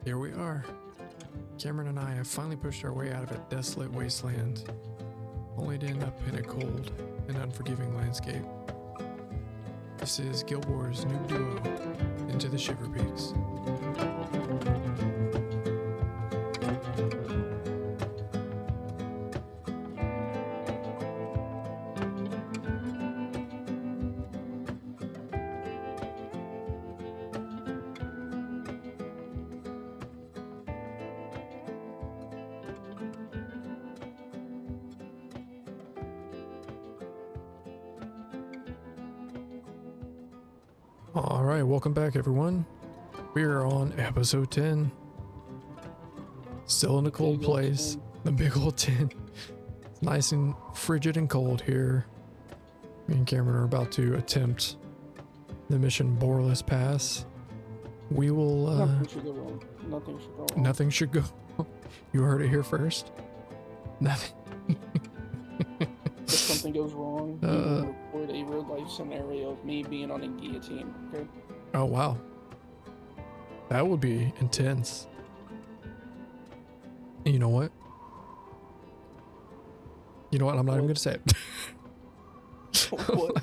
Here we are. Cameron and I have finally pushed our way out of a desolate wasteland, only to end up in a cold and unforgiving landscape. This is Gilmore's Noob duo, Into the Shiver Peaks. All right, welcome back, everyone. We are on episode 10. Still in a cold place. The big old 10. It's nice and frigid and cold here. Me and Cameron are about to attempt the mission Borlis Pass. We will. Nothing should go wrong. Nothing should go wrong. Nothing should go. You heard it here first. Nothing. If something goes wrong, we will record a real life scenario of me being on a guillotine. Okay. Oh wow, that would be intense. And you know what? You know what? I'm not even gonna say it. What?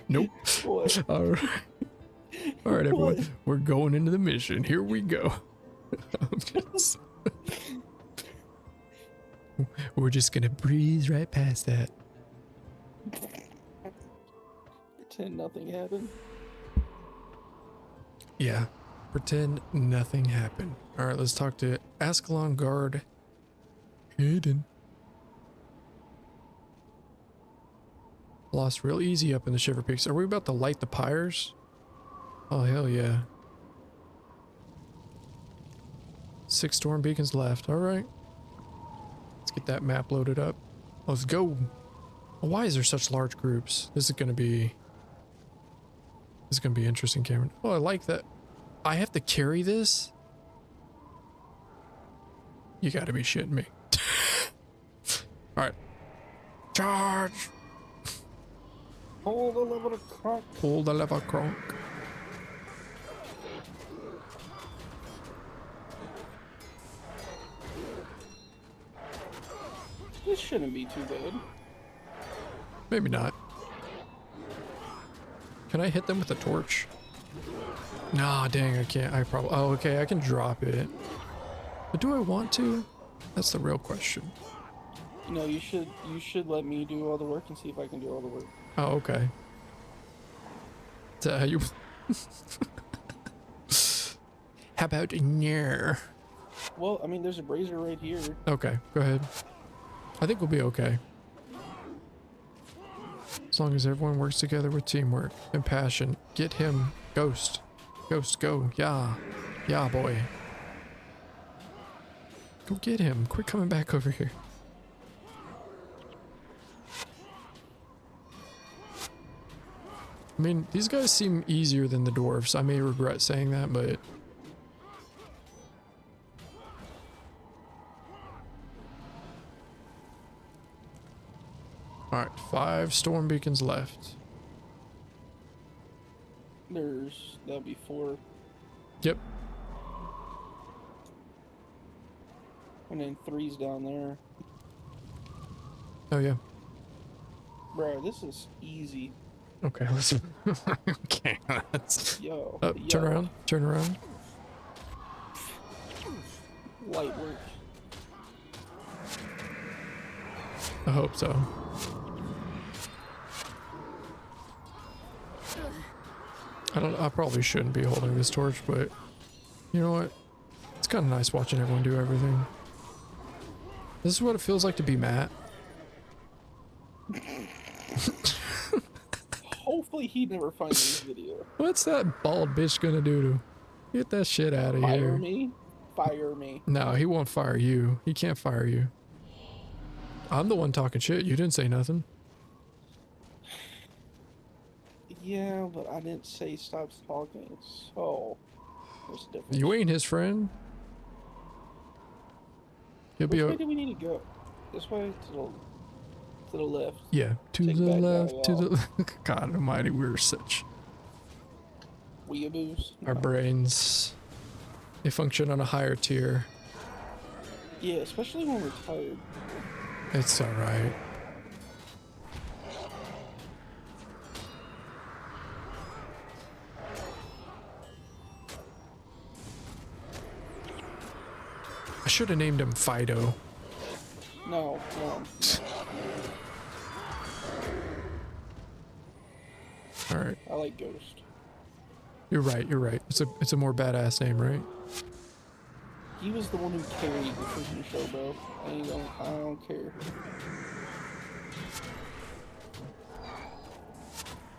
Nope. What? All right, everyone. What? We're going into the mission. Here we go. We're just gonna breeze right past that. Pretend nothing happened. Yeah, pretend nothing happened. All right, let's talk to Ascalon guard Hayden. Lost real easy up in the Shiver Peaks. Are we about to light the pyres? Oh, hell yeah. 6 storm beacons left. All right. Let's get that map loaded up. Let's go. Why is there such large groups? This is going to be interesting, Cameron. Oh, I like that. I have to carry this? You got to be shitting me. All right. Charge. Pull the lever crank. Pull the lever crank. This shouldn't be too bad. Maybe not. Can I hit them with a torch? Nah, dang, I can't. I probably... Oh, okay, I can drop it. But do I want to? That's the real question. No, you should let me do all the work and see if I can do all the work. Oh, okay. Is that how you... How about near? Well, I mean, there's a brazier right here. Okay, go ahead. I think we'll be okay. As long as everyone works together with teamwork and passion. Get him, Ghost. Ghost, go. Yeah. Yeah, boy. Go get him. Quit coming back over here. I mean, these guys seem easier than the dwarves. I may regret saying that, but... Alright, 5 storm beacons left. That'll be 4. Yep. And then 3's down there. Oh, yeah. Bro, this is easy. Okay, let's... okay, let's... Yo. Turn around. Turn around. Light work. I hope so. I probably shouldn't be holding this torch, but you know what? It's kind of nice watching everyone do everything. This is what it feels like to be Matt. Hopefully he never finds this video. What's that bald bitch gonna do to get that shit out of here? Fire me? Fire me. No, he won't fire you. He can't fire you. I'm the one talking shit. You didn't say nothing. Yeah, but I didn't say stop talking, so there's a difference. You ain't his friend. He'll Which be way do we need to go? This way to the left. yeah, to Take the that guy left, to the out. God almighty, we're such Weeaboos. our brains. They function on a higher tier. Yeah, especially when we're tired. It's alright. I should have named him Fido. No, no. Alright. I like Ghost. You're right, you're right. It's a more badass name, right? He was the one who carried the freaking show, bro. I don't care.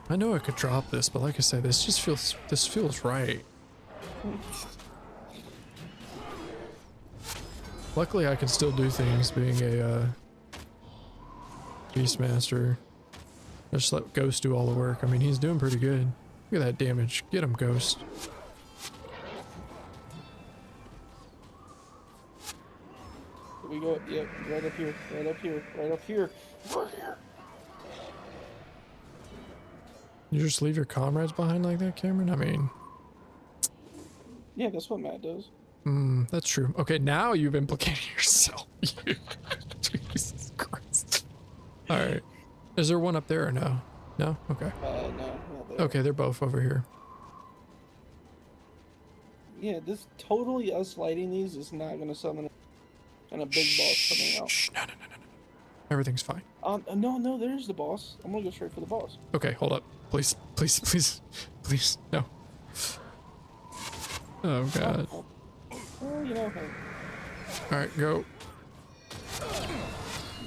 I know I could drop this, but like I said, this feels right. Luckily I can still do things being a Beastmaster. Just let Ghost do all the work. I mean, he's doing pretty good. Look at that damage. Get him, Ghost. Here we go. Yep, right up here. Right up here. Right up here. Right here. You just leave your comrades behind like that, Cameron? I mean... Yeah, that's what Matt does. That's true. Okay, now you've implicated yourself. Jesus Christ. Alright. Is there one up there or no? No? Okay. No, not there. Okay, they're both over here. Yeah, this totally us lighting these is not gonna summon and a big boss coming out. Shh, no. Everything's fine. No, there's the boss. I'm gonna go straight for the boss. Okay, hold up. Please. No. Oh, God. Well, you know, hey. Alright, go.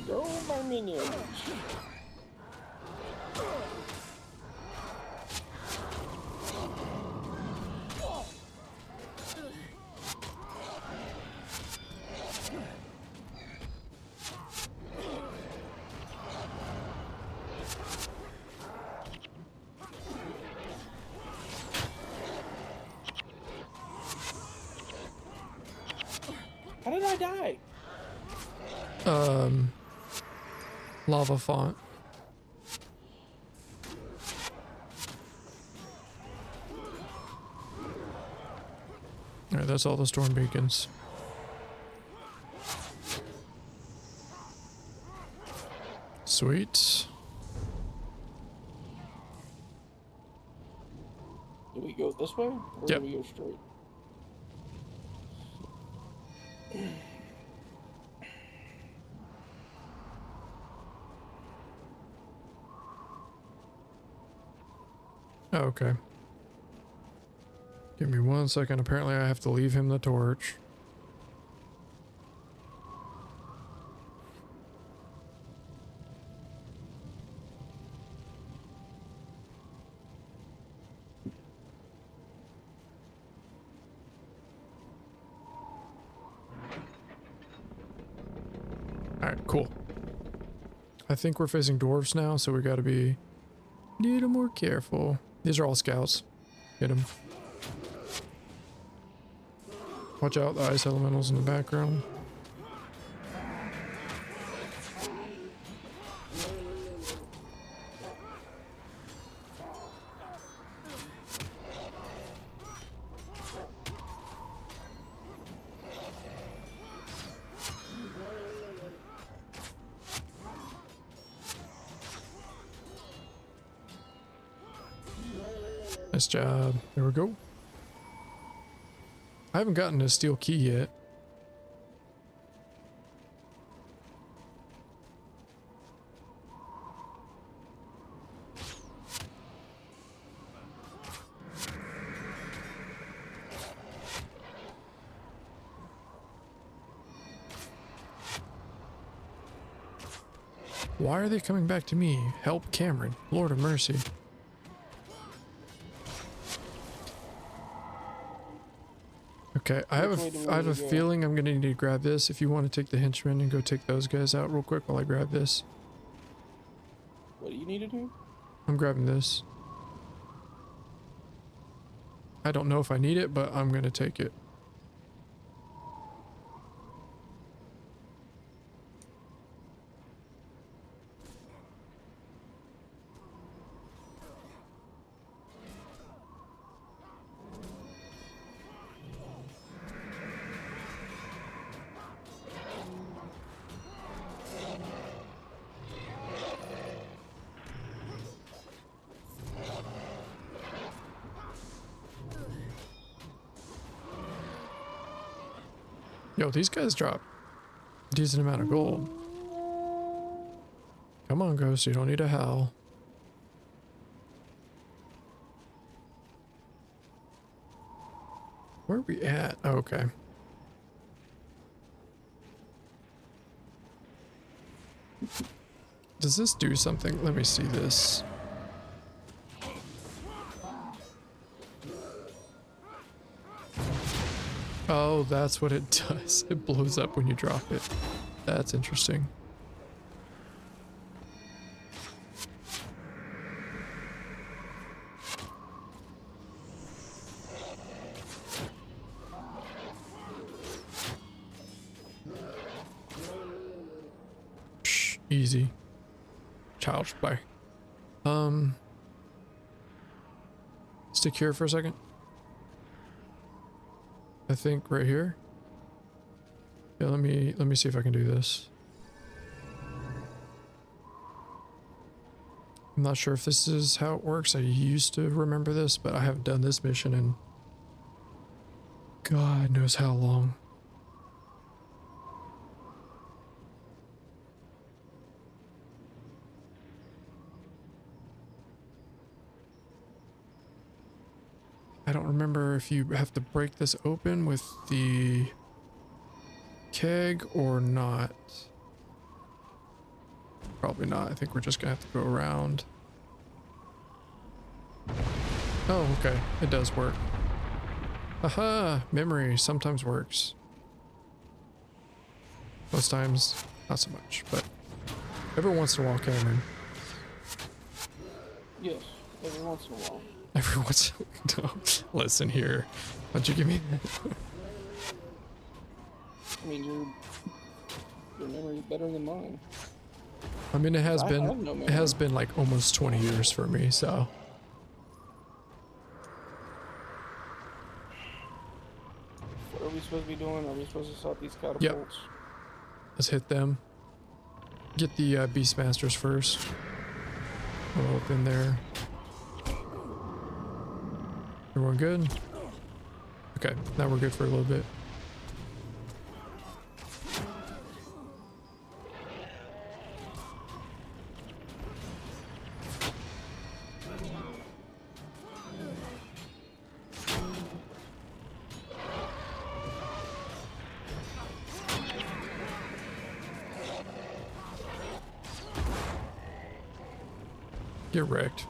Go, my minions. How did I die? Lava font. Alright, that's all the storm beacons. Sweet. Do we go this way or Yep. do we go straight? Oh, okay. Give me 1 second. Apparently I have to leave him the torch. Alright, cool. I think we're facing dwarves now, so we gotta be a little more careful. These are all scouts. Get them. Watch out, the ice elementals in the background. Nice job. There we go. I haven't gotten a steel key yet. Why are they coming back to me? Help Cameron. Lord of mercy. Okay, I have a feeling I'm gonna need to grab this. If you want to take the henchmen and go take those guys out real quick while I grab this. What do you need to do? I'm grabbing this. I don't know if I need it, but I'm gonna take it. Yo, these guys drop a decent amount of gold. Come on, Ghost, you don't need a howl. Where are we at? Oh, okay. Does this do something? Let me see this. Oh, that's what it does. It blows up when you drop it. That's interesting. Psh, easy. Child's play. Stick here for a second. I think right here. Yeah, let me see if I can do this. I'm not sure if this is how it works. I used to remember this, but I haven't done this mission in God knows how long. I don't remember if you have to break this open with the keg or not. Probably not. I think we're just gonna have to go around. Oh, okay. It does work. Aha! Memory sometimes works. Most times, not so much, but every once in a while, Cameron. Yes, every once in a while. Every once in a while. Listen here. Why'd you give me that? I mean, your memory's better than mine. I mean, it has I been, have no memory. it has been like almost 20 years for me, so. What are we supposed to be doing? Are we supposed to stop these catapults? Yep. Let's hit them. Get the Beastmasters first. We'll open there. Everyone good? Okay, now we're good for a little bit. Get wrecked.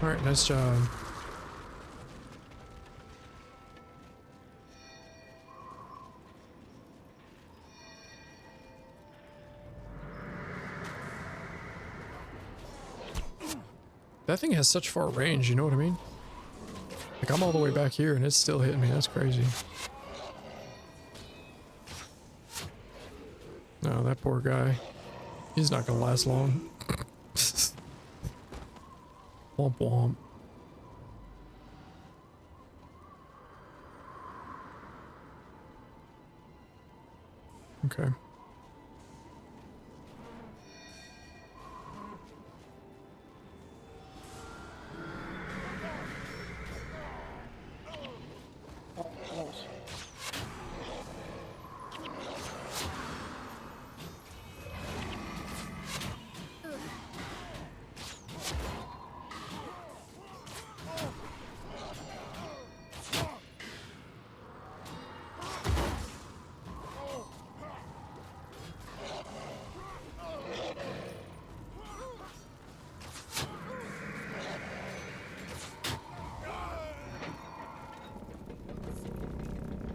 All right, nice job. That thing has such far range, you know what I mean? Like, I'm all the way back here and it's still hitting me. That's crazy. No, that poor guy. He's not gonna last long. Womp womp. Okay. Oh, nice.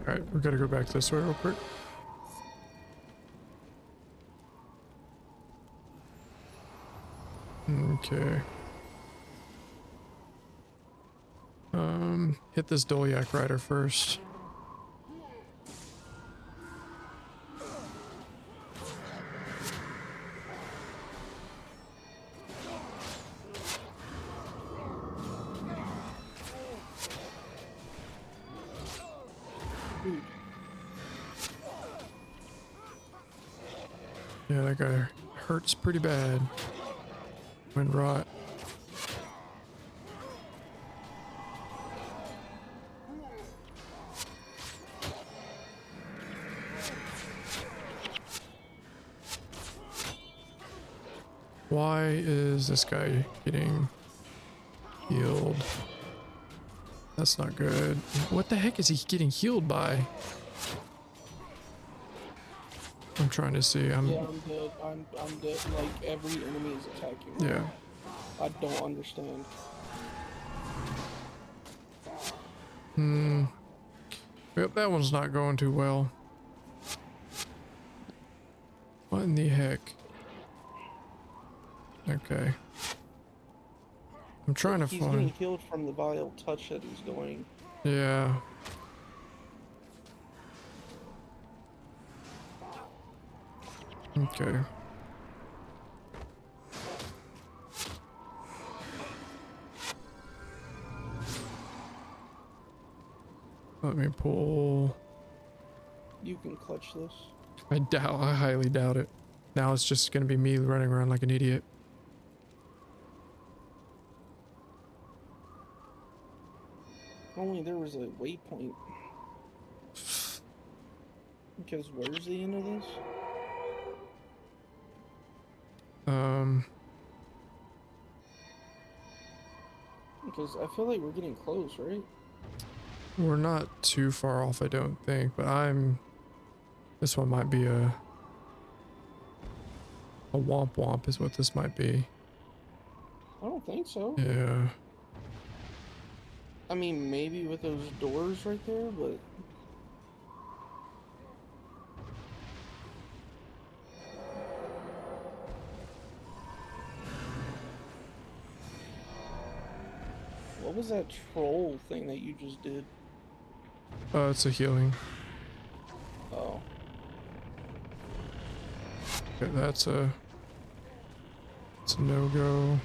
Alright, we gotta go back this way real quick. Okay. Hit this Dolyak rider first. Yeah, that guy hurts pretty bad. Wind rot. Why is this guy getting healed? That's not good. What the heck is he getting healed by? I'm trying to see. Yeah, I'm dead. I'm dead. Like every enemy is attacking me. Yeah. I don't understand. Yep, that one's not going too well. What in the heck? Okay. I'm trying to He's find. getting healed from the vile touch that he's doing. Yeah. Okay. Let me pull. You can clutch this. I highly doubt it. Now it's just gonna be me running around like an idiot. Only there was a waypoint. Because where's the end of this? Because I feel like we're getting close, right? We're not too far off, I don't think, but this one might be a womp womp is what this might be. I don't think so. Yeah. I mean, maybe with those doors right there, but... What was that troll thing that you just did? It's a healing. Oh. Okay, it's a no-go.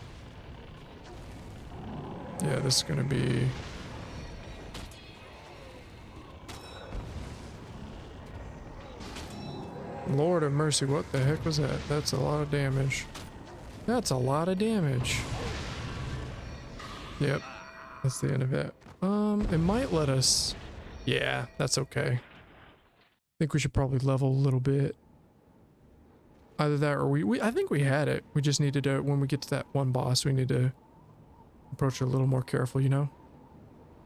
Yeah, this is gonna be... Lord of mercy, what the heck was that? That's a lot of damage. That's a lot of damage. Yep, that's the end of it. It might let us... Yeah, that's okay. I think we should probably level a little bit. Either that or I think we had it. We just needed to, when we get to that one boss, we need to approach it a little more careful, you know?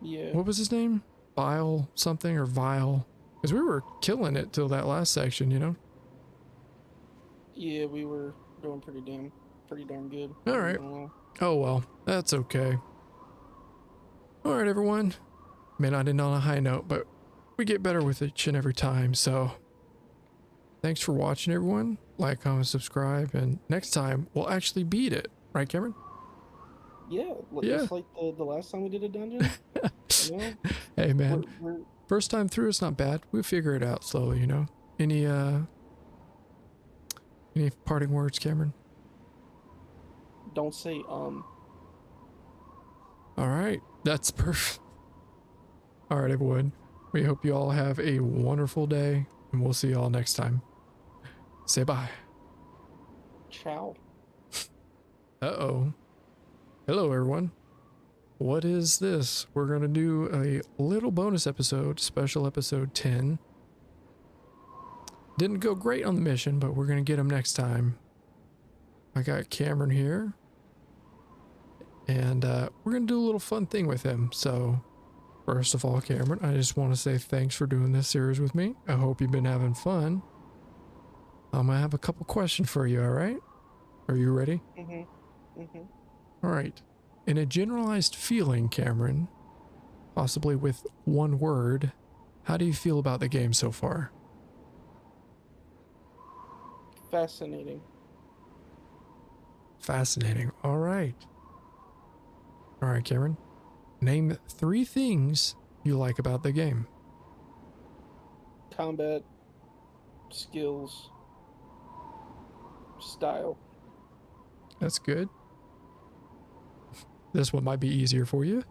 Yeah. What was his name? Vile something or Vile? Because we were killing it till that last section, you know? Yeah, we were doing pretty darn good. All right. Oh well, that's okay. All right, everyone. May not end on a high note, but we get better with each and every time. So thanks for watching, everyone. Like, comment, subscribe, and next time we'll actually beat it. Right, Cameron? Yeah, Yeah. just like the last time we did a dungeon. You know? Hey, man. We're First time through, it's not bad. We'll figure it out slowly, you know? Any parting words, Cameron? don't say All right. That's perfect. All right, everyone. We hope you all have a wonderful day, and we'll see you all next time. Say bye. ciao. Uh-oh. Hello, everyone. What is this? We're going to do a little bonus episode, special episode 10. Didn't go great on the mission, but we're going to get him next time. I got Cameron here. And we're going to do a little fun thing with him. So, first of all, Cameron, I just want to say thanks for doing this series with me. I hope you've been having fun. I have a couple questions for you, all right? Are you ready? All right. In a generalized feeling, Cameron, possibly with one word, how do you feel about the game so far? Fascinating. Fascinating. All right. All right, Cameron. Name 3 things you like about the game. Combat, skills, style. That's good. This one might be easier for you.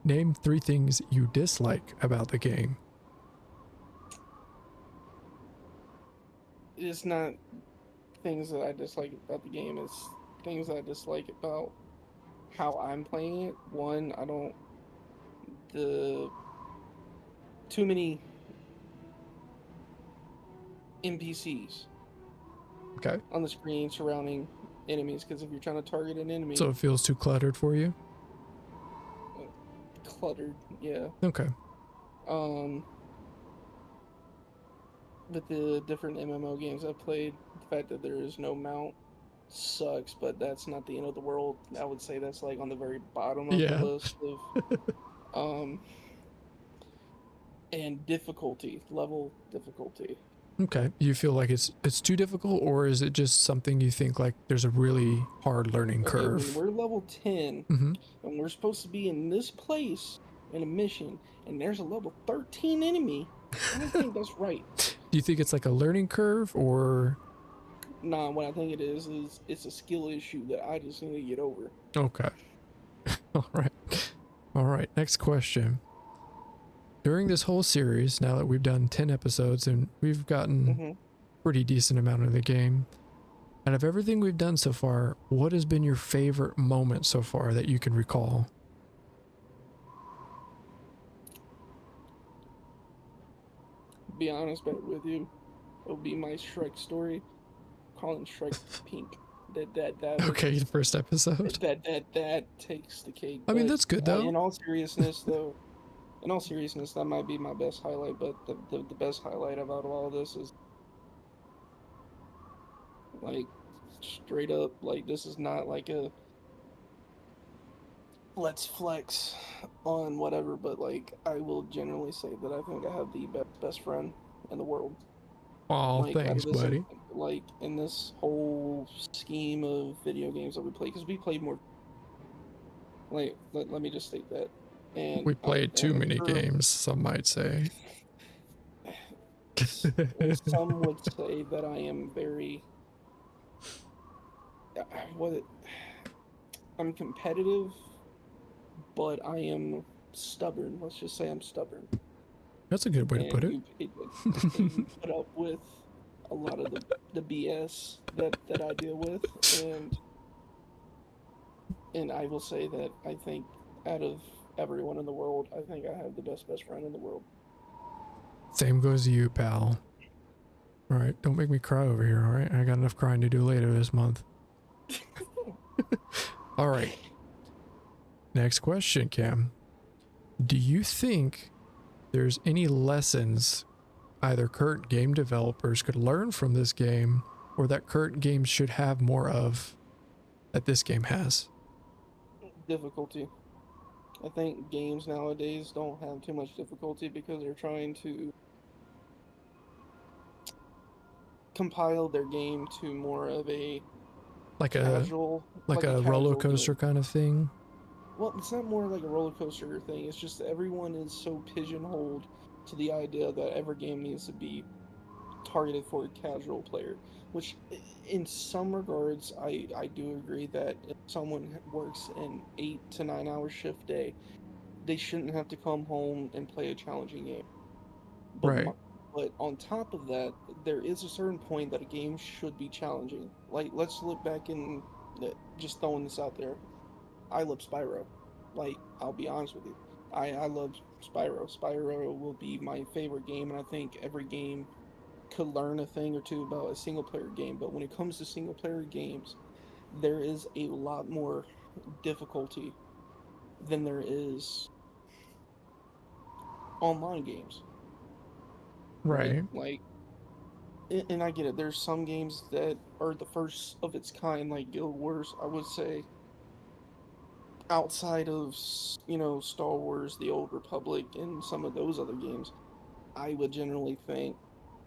Name 3 things you dislike about the game. It's not things that I dislike about the game is things that I dislike about how I'm playing it. One, I don't the too many NPCs Okay. on the screen surrounding enemies. Because if you're trying to target an So enemy, it feels too cluttered for you? uh, cluttered, yeah. Okay. Um, with the different MMO games I've played, the fact that there is no mount sucks, but that's not the end of the world. I would say that's like on the very bottom of the Yeah. list of um and difficulty, level difficulty. Okay. You feel like it's too difficult, or is it just something you think like there's a really hard learning Okay, when curve? we're level 10 Mm-hmm. and we're supposed to be in this place in a mission and there's a level 13 enemy, I don't think that's right. Do you think it's like a learning curve, or Nah, what I think it is it's a skill issue that I just need to get over. okay? All right. All right. Next question. During this whole series, now that we've done 10 episodes and we've gotten Hmm. pretty decent amount of the game, out of everything we've done so far, what has been your favorite moment so far that you can recall? Be honest back with you, it'll be my Shrek story, calling Shrek pink. That was Okay, the first episode. that takes the cake. I mean, But that's good though. in all seriousness, though, in all seriousness, that might be my best highlight. But the best highlight about all of this is like straight up, like this is not like a let's flex on whatever, but like I will generally say that I think I have the best friend in the world. Oh, Like out thanks, of this, buddy. like in this whole scheme of video games that we play, because we play more. Like let me just state that, We played too and many her, games, some might say. some would say that I am very what I'm competitive, but I am stubborn. Let's just say I'm stubborn, That's a good way to put and it. you put up with a lot of the BS that I deal with, and I will say that I think out of everyone in the world, I think I have the best friend in the world. Same goes to you, pal. All right, don't make me cry over here, all right? I got enough crying to do later this month. All right, next question, Cam. Do you think there's any lessons either current game developers could learn from this game or that current games should have more of that this game has? Difficulty. I think games nowadays don't have too much difficulty because they're trying to compile their game to more of a Like a casual, like like a a roller casual coaster game. kind of thing? Well, it's not more like a roller coaster thing. It's just that everyone is so pigeonholed to the idea that every game needs to be targeted for a casual player. Which, in some regards, I do agree that if someone works an 8 to 9 hour shift day, they shouldn't have to come home and play a challenging game. But Right. but on top of that, there is a certain point that a game should be challenging. Like let's look back in just throwing this out there. I love Spyro. Like I'll be honest with you, I love Spyro. Spyro will be my favorite game, and I think every game could learn a thing or two about a single player game. But when it comes to single player games, there is a lot more difficulty than there is online games, right? Right. Like and I get it. There's some games that are the first of its kind, like Guild Wars. I would say outside of Star Wars, The Old Republic, and some of those other games, I would generally think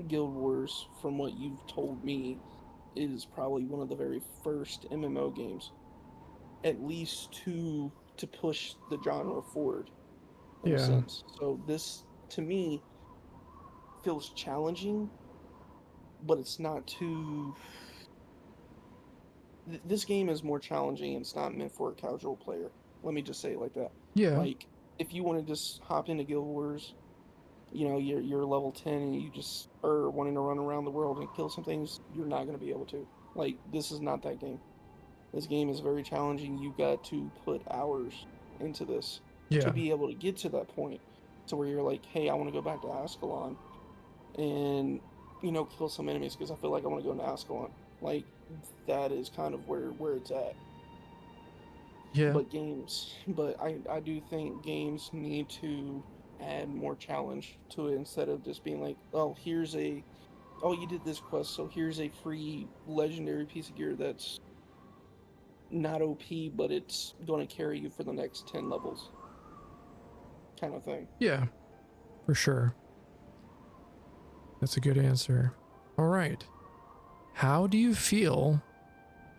Guild Wars, from what you've told me, is probably one of the very first MMO games, at least to push the genre forward in a Yeah. sense. So this to me feels challenging, but it's not too this game is more challenging and it's not meant for a casual player. Let me just say it like that. Yeah. Like if you want to just hop into Guild Wars, you're level 10 and you just are wanting to run around the world and kill some things, you're not going to be able to. Like, this is not that game. This game is very challenging. You got to put hours into this to Yeah. be able to get to that point to where you're like, hey, I want to go back to Ascalon and, kill some enemies because I feel like I want to go into Ascalon. Like, that is kind of where it's at. Yeah. But I do think games need to add more challenge to it instead of just being like, oh, you did this quest, so here's a free legendary piece of gear that's not OP, but it's going to carry you for the next 10 levels, kind of thing. Yeah, for sure. That's a good answer. All right. How do you feel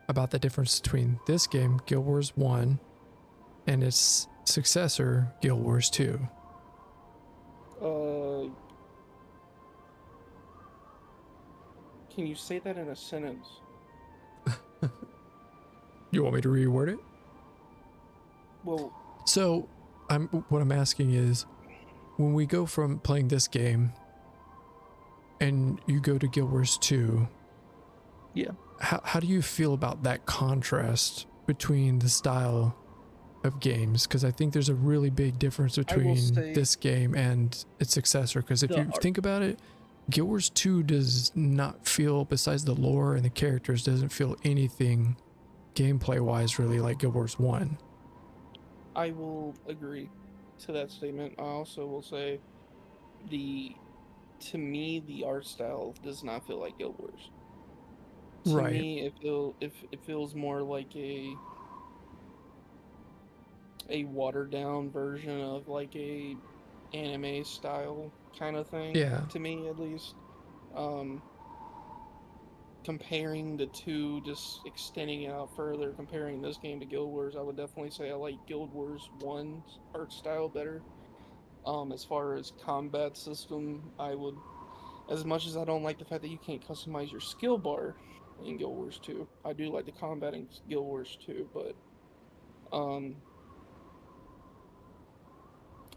about the difference between this game, Guild Wars 1, and its successor, Guild Wars 2? Uh, can you say that in a sentence? You want me to reword it? Well, So, what I'm asking is, when we go from playing this game and you go to Guild Wars 2, yeah. how do you feel about that contrast between the style of games? Because I think there's a really big difference between say this game and its successor. Because if the you think about it, Guild Wars 2 does not feel, besides the lore and the characters, doesn't feel anything gameplay wise really like Guild Wars 1. I will agree to that statement. I also will say the to me the art style does not feel like Guild Wars. To Right. me, it feels more like a watered down version of like a anime style kind of thing. Yeah. To me, at least. Um, Comparing the two, just extending it out further, comparing this game to Guild Wars, I would definitely say I like Guild Wars 1's art style better. As far as combat system, I would, as much as I don't like the fact that you can't customize your skill bar in Guild Wars 2, I do like the combat in Guild Wars 2, but um,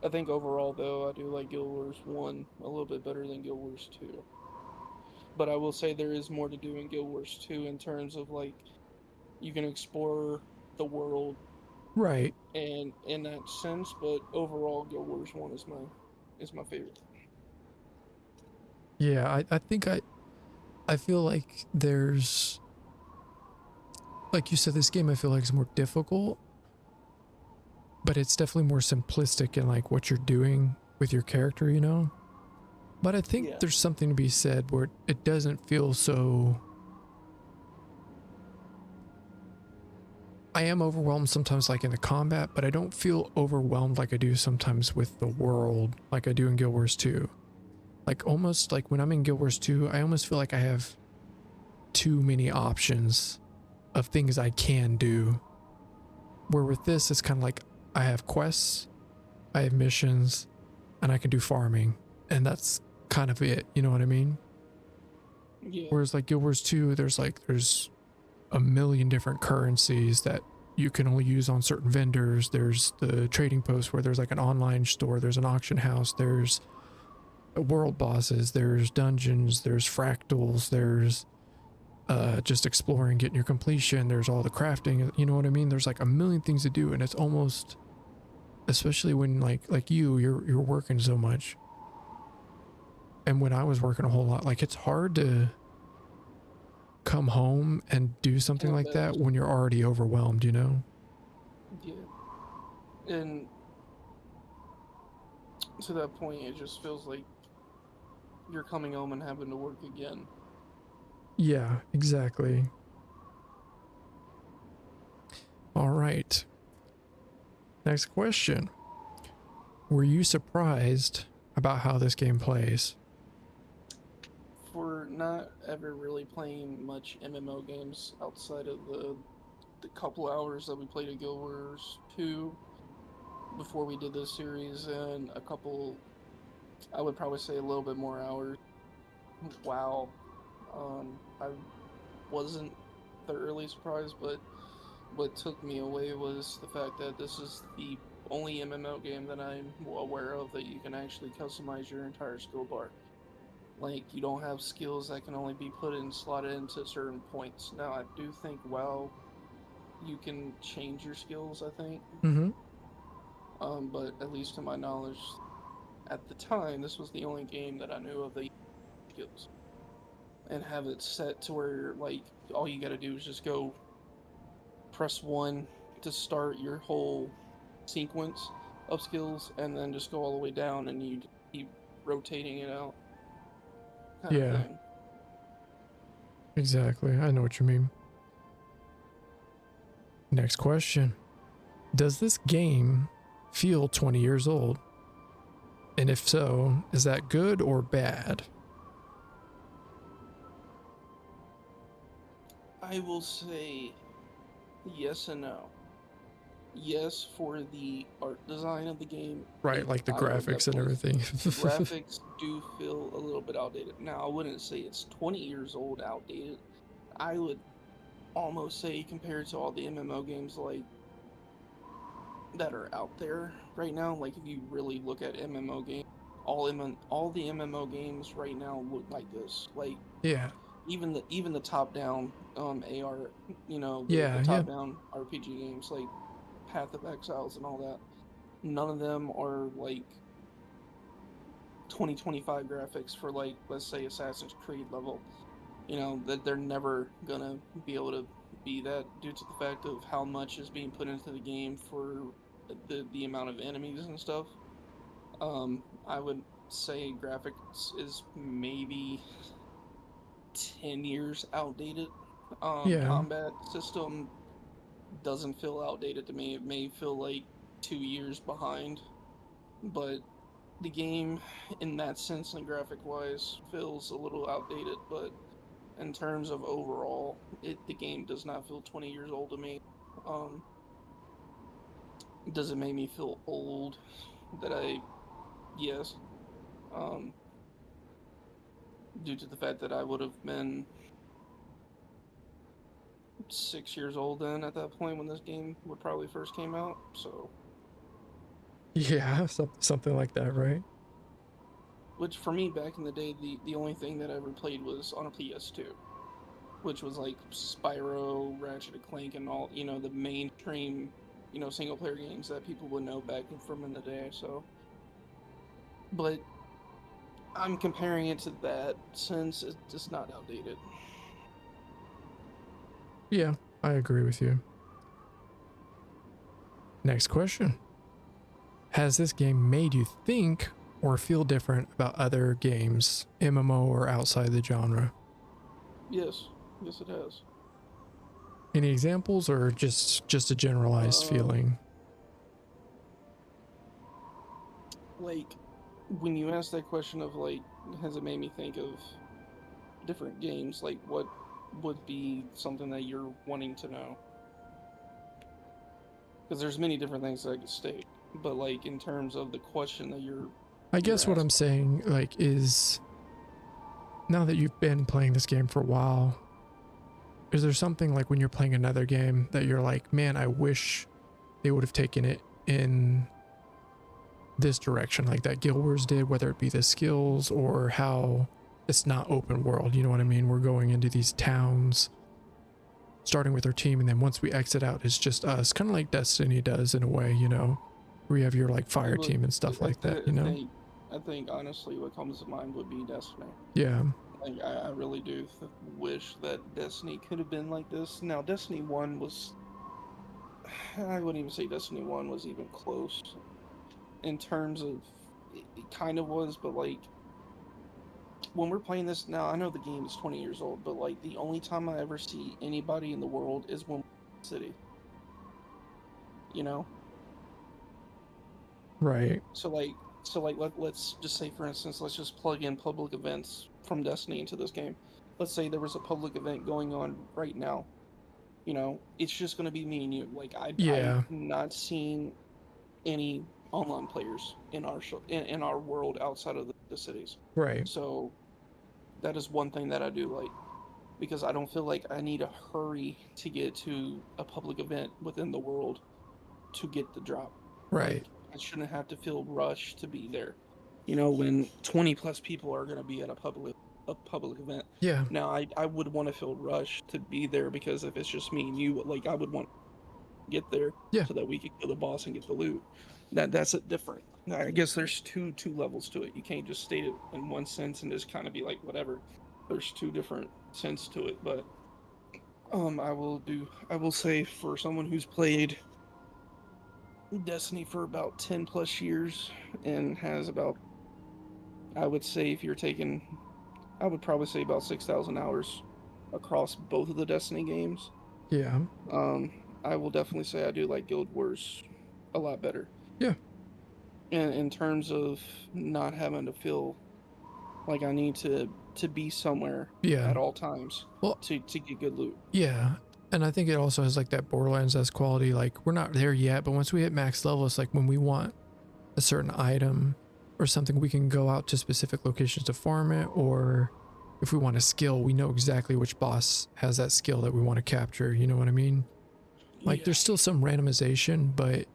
I think overall, though, I do like Guild Wars 1 a little bit better than Guild Wars 2. But I will say there is more to do in Guild Wars 2 in terms of like you can explore the world Right. and in that sense, but overall Guild Wars 1 is my favorite. Yeah, I think I feel like there's, like you said, this game I feel like is more difficult, but it's definitely more simplistic in like what you're doing with your character, you know? But I think Yeah. there's something to be said where it doesn't feel so. I am overwhelmed sometimes like in the combat, but I don't feel overwhelmed like I do sometimes with the world like I do in Guild Wars 2. Like almost like when I'm in Guild Wars 2, I almost feel like I have too many options of things I can do. Where with this, it's kind of like I have quests, I have missions, and I can do farming. And that's kind of it, you know what I mean? Yeah. Whereas like Guild Wars 2, there's a million different currencies that you can only use on certain vendors. There's the trading post where there's like an online store, there's an auction house, there's world bosses, there's dungeons, there's fractals, there's just exploring, getting your completion, there's all the crafting, you know what I mean? There's like a million things to do, and it's almost, especially when like you're working so much, and when I was working a whole lot, like it's hard to come home and do something like that when you're already overwhelmed, you know? Yeah. And to that point, it just feels like you're coming home and having to work again. Yeah, exactly. All right. Next question. Were you surprised about how this game plays? For not ever really playing much MMO games outside of the couple hours that we played at Guild Wars 2 before we did this series, and a couple, I would probably say a little bit more hours. Wow. I wasn't thoroughly surprised, but what took me away was the fact that this is the only MMO game that I'm aware of that you can actually customize your entire skill bar. Like, you don't have skills that can only be put in slotted into certain points. Now, I do think you can change your skills, I think. Mm-hmm. But at least to my knowledge, at the time, this was the only game that I knew of the skills. And have it set to where, like, all you gotta do is just go press 1 to start your whole sequence of skills, and then just go all the way down, and you keep rotating it out, kind of Yeah, thing. exactly. I know what you mean. Next question. Does this game feel 20 years old? And if so, is that good or bad? I will say yes and no. Yes, for the art design of the game, Right, like the I will graphics and definitely. everything. The graphics do feel a little bit outdated. Now, I wouldn't say it's 20 years old outdated. I would almost say, compared to all the MMO games like that are out there right now, like if you really look at MMO games, all the MMO games right now look like this. Like Yeah, even the top down AR, the yeah, yeah, top down RPG games like Path of Exiles and all that. None of them are like 2025 graphics for, like, let's say Assassin's Creed level. That they're never gonna be able to be that due to the fact of how much is being put into the game for the amount of enemies and stuff. I would say graphics is maybe 10 years outdated. yeah, Combat system doesn't feel outdated to me. It may feel like 2 years behind, but the game, in that sense and graphic wise, feels a little outdated. But in terms of overall, the game does not feel 20 years old to me. Um, does it make me feel old? That I Yes. Um, due to the fact that I would have been 6 years old then at that point when this game would probably first came out. So, yeah, something like that, right? which for me back in the day, the only thing that I ever played was on a PS2, which was like Spyro, Ratchet and Clank, and all the mainstream single player games that people would know back from in the day. So, but I'm comparing it to that since it's not outdated. Yeah, I agree with you. Next question. Has this game made you think or feel different about other games, MMO or outside the genre? Yes, yes, it has. Any examples or just a generalized Um, feeling? like when you ask that question of like, has it made me think of different games? Like, what would be something that you're wanting to know? Because there's many different things that I could state, but like in terms of the question that I you're guess what I'm asking. saying like is now that you've been playing this game for a while, is there something like when you're playing another game that you're like, man, I wish they would have taken it in this direction, like that Guild Wars did, whether it be the skills or how it's not open world, you know what I mean? We're going into these towns, starting with our team, and then once we exit out, it's just us, kind of like Destiny does in a way, where you have your like I fire would, team and stuff I, like that, th- I think honestly, what comes to mind would be Destiny. Yeah, Like, I really do wish that Destiny could have been like this. Now, Destiny 1 was, I wouldn't even say Destiny 1 was even close in terms of, it kind of was, but like, when we're playing this now, I know the game is 20 years old, but like, the only time I ever see anybody in the world is when we're in the city, you know? right. Let's just say, for instance, let's just plug in public events from Destiny into this game. Let's say there was a public event going on right now. It's just going to be me and you. Like, I've Yeah, not seen any online players in our world outside of the cities. right. So that is one thing that I do like, because I don't feel like I need to hurry to get to a public event within the world to get the drop. Right. Like, I shouldn't have to feel rushed to be there. when 20 plus people are going to be at a public event. Yeah. Now, I would want to feel rushed to be there, because if it's just me and you, like, I would want to get there Yeah. so that we could kill the boss and get the loot. That's a different. I guess there's two levels to it. You can't just state it in one sense and just kind of be like whatever. There's two different sense to it, but I will say, for someone who's played Destiny for about 10 plus years and has about, I would say, I would probably say about 6,000 hours across both of the Destiny games. Yeah. I will definitely say I do like Guild Wars a lot better. Yeah. In terms of not having to feel like I need to be somewhere Yeah. at all times Well, to get good loot. Yeah. And I think it also has like that Borderlands-esque quality. Like, we're not there yet, but once we hit max level, it's like when we want a certain item or something, we can go out to specific locations to farm it. Or if we want a skill, we know exactly which boss has that skill that we want to capture. You know what I mean? Like, there's still some randomization, but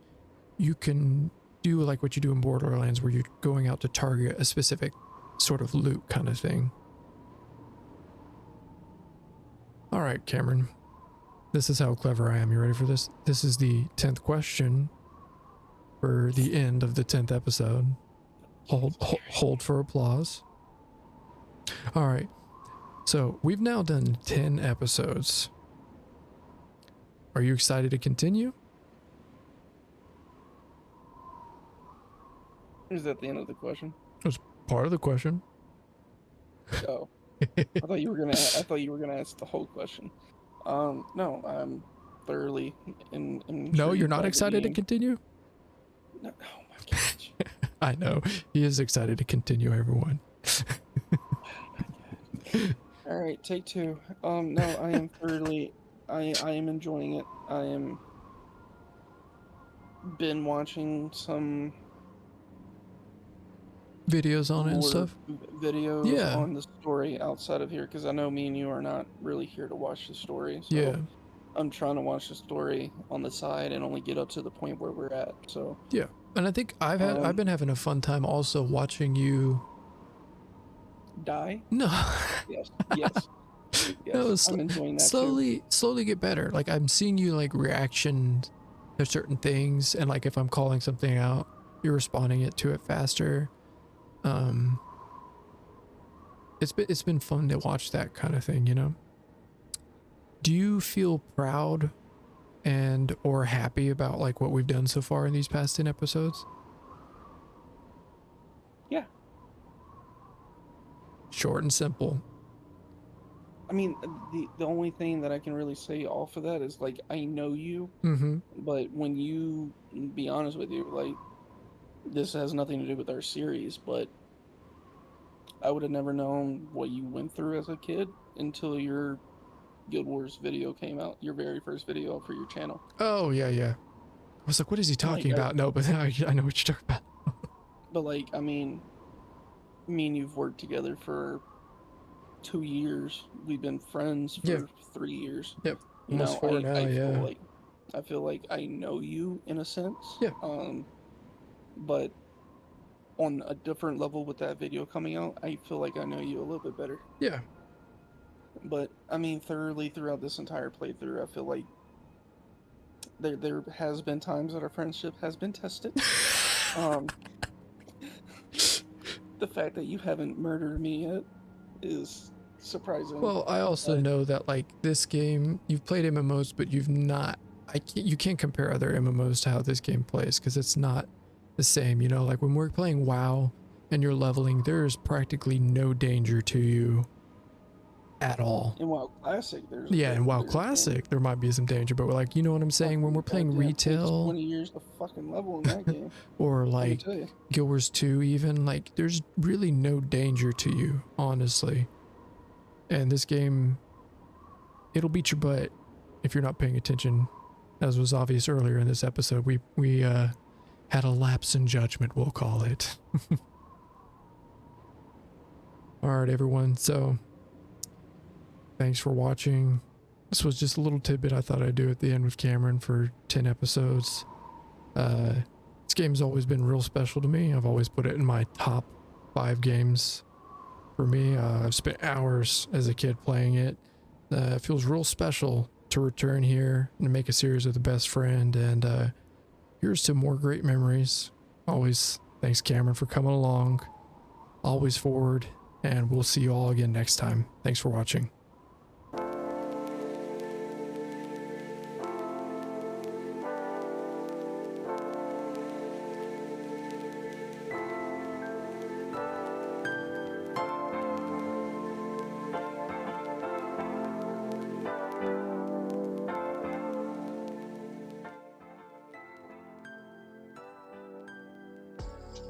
you can do like what you do in Borderlands, where you're going out to target a specific sort of loot kind of thing. All right, Cameron. This is how clever I am. You ready for this? This is the 10th question for the end of the 10th episode. Hold for applause. All right. So we've now done 10 episodes. Are you excited to continue? Is that the end of the question? That's part of the question. Oh, I thought you were gonna ask the whole question. No, I'm thoroughly No, you're not excited to continue? No, oh my gosh. I know. He is excited to continue, everyone. All right, take two. No, I am thoroughly. I am enjoying it. I am been watching some videos on it and more stuff. videos Yeah. on the story outside of here, because I know me and you are not really here to watch the story. So Yeah. I'm trying to watch the story on the side and only get up to the point where we're at. So Yeah. And I think I've been having a fun time also watching you die. No. Yes. Yes. No, I'm enjoying that too. slowly get better. Like, I'm seeing you like reaction to certain things, and like if I'm calling something out, you're responding to it faster. It's been fun to watch that kind of thing, you know? Do you feel proud and or happy about like what we've done so far in these past 10 episodes? Yeah. Short and simple. I mean, the only thing that I can really say off of that is, like, I know you, but when you, be honest with you, like, this has nothing to do with our series, but I would have never known what you went through as a kid until your Guild Wars video came out, your very first video for your channel. Oh, yeah, yeah. I was like, what is he talking about? No, but I know what you're talking about. But, like, I mean, me and you've worked together for 2 years. We've been friends for 3 years. Yep. You Almost know, 4 now, yeah. I feel like I know you in a sense. Yeah. But on a different level with that video coming out, I feel like I know you a little bit better. Yeah. But I mean, thoroughly throughout this entire playthrough, I feel like there has been times that our friendship has been tested. The fact that you haven't murdered me yet is surprising. Well, I also know that like this game, you've played MMOs, but you've not. You can't compare other MMOs to how this game plays, because it's not the same. You know, like when we're playing WoW and you're leveling, there is practically no danger to you at all. In WoW Classic, there's in WoW Classic there might be some danger, but like, you know what I'm saying, when we're playing retail, 20 years to fucking level in that game. or like Guild Wars 2 even, like there's really no danger to you, honestly. And this game, it'll beat your butt if you're not paying attention. As was obvious earlier in this episode, we had a lapse in judgment, we'll call it. All right, everyone, so thanks for watching. This was just a little tidbit I thought I'd do at the end with Cameron for 10 episodes. This game's always been real special to me. I've always put it in my top 5 games for me. I've spent hours as a kid playing it. It feels real special to return here and make a series with a best friend, and here's to more great memories. Always thanks, Cameron, for coming along. Always forward, and we'll see you all again next time. Thanks for watching.